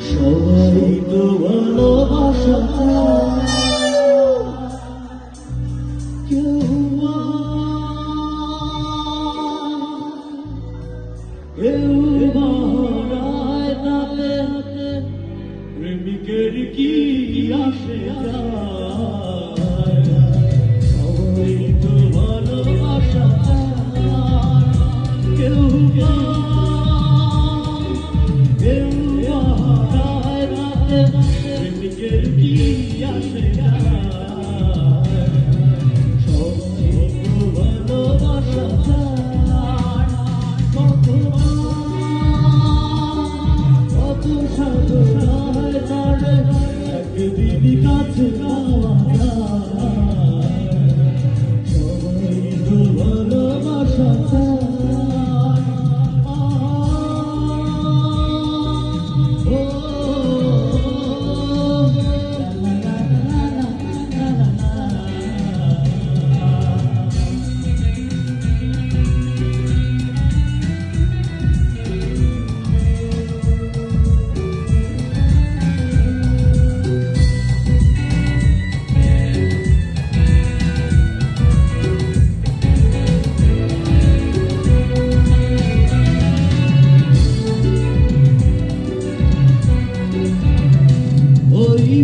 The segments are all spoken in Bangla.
সবাই তো ভালোবাসা কেউ হারায় তাতে প্রেমিকের কি আসে যায় সবাই তো ভালোবাসা কেউ প্রেমিকের কি আসে দিদি কাছে সবাই তো ভালোবাসা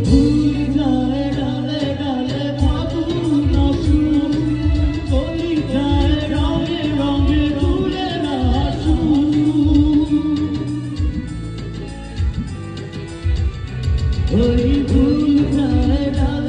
ভুল যায় ডালে ডালে ফাগুন আসুন বলি যায় রঙে রঙে তুলে আসুন ওই ভুল যায় ডালে